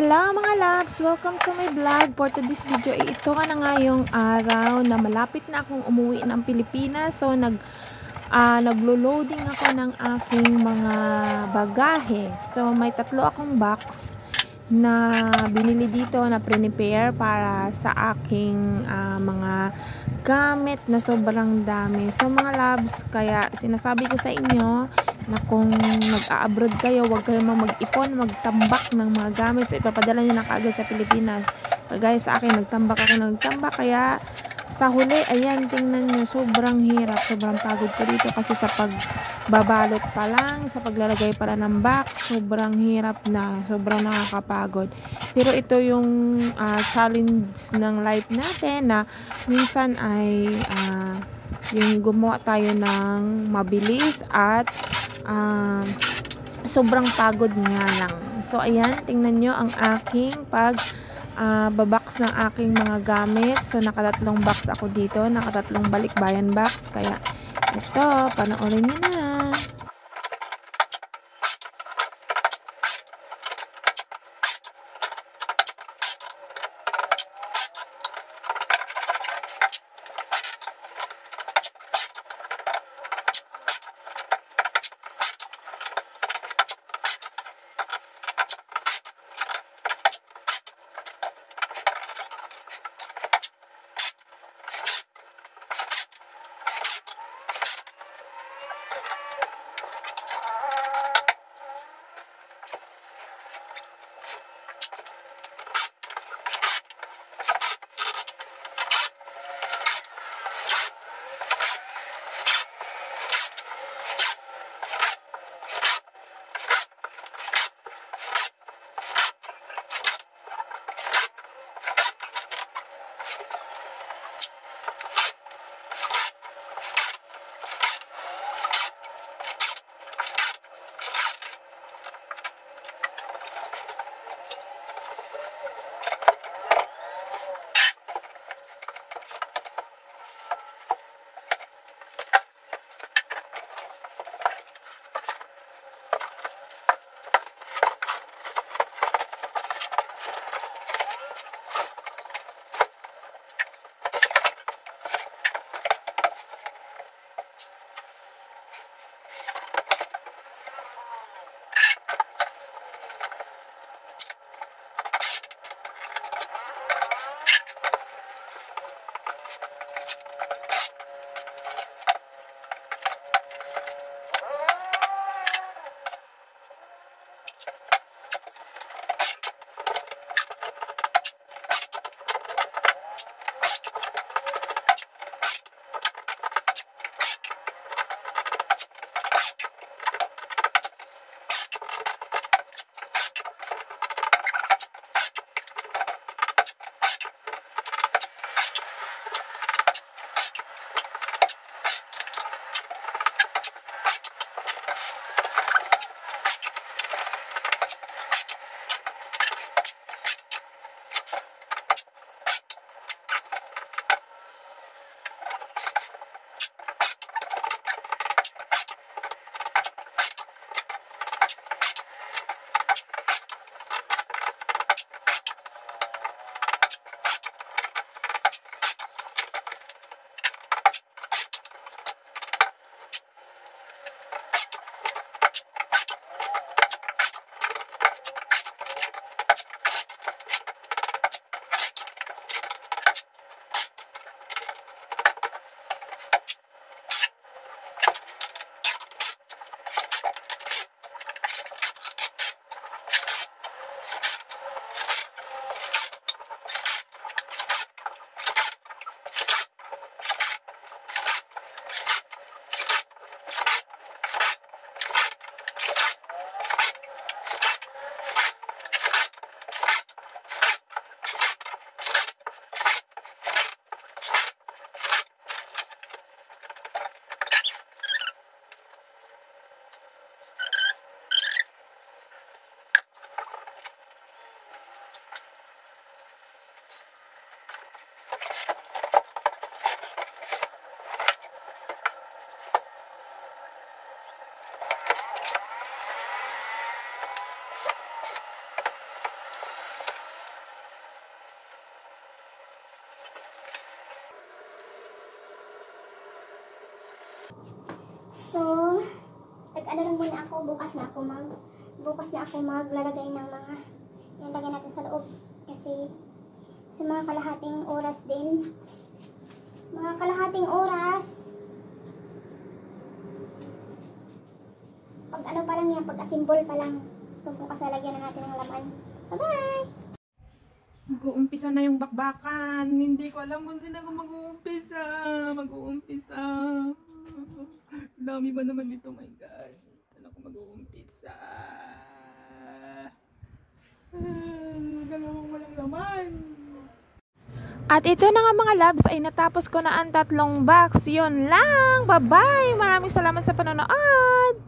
Hello mga loves! Welcome to my vlog. For today's video, ito ka na nga yung araw na malapit na akong umuwi ng Pilipinas. So, naglo-loading ako ng aking mga bagahe. So, may 3 akong box na binili dito na prepare para sa aking mga gamit na sobrang dami. So mga loves, kaya sinasabi ko sa inyo na kung nag-a-abroad kayo, huwag kayo mag-ipon, magtambak ng mga gamit. So ipapadala nyo na kaagad sa Pilipinas. Kagaya sa akin, nagtambak, kaya sa huli, ayan, tingnan nyo, sobrang hirap, sobrang pagod ko dito kasi sa pagbabalot pa lang, sa paglalagay pala ng box, sobrang hirap na, sobrang nakakapagod. Pero ito yung challenge ng life natin na minsan ay yung gumawa tayo ng mabilis at sobrang pagod nga lang. So ayan, tingnan nyo ang aking babox ng aking mga gamit. So nakatatlong box ako dito, nakatatlong balikbayan box, kaya ito, panoorin nyo na. So, ano lang muna ako, bukas na ako maglalagay ng mga ilagay natin sa loob. Kasi, sa mga kalahating oras din. Mga kalahating oras. Pag ano pa lang yan, pag assemble pa lang. So, bukas lalagyan na natin ng laman. Bye-bye! Mag-uumpisa na yung bakbakan. Hindi ko alam kung saan ako mag-uumpisa. Dami ba naman dito, my God. Saan ako mag-uumpisa? Dalawang walang laman. At ito na nga mga loves, ay natapos ko na ang 3 box. Yun lang. Bye-bye. Maraming salamat sa panonood.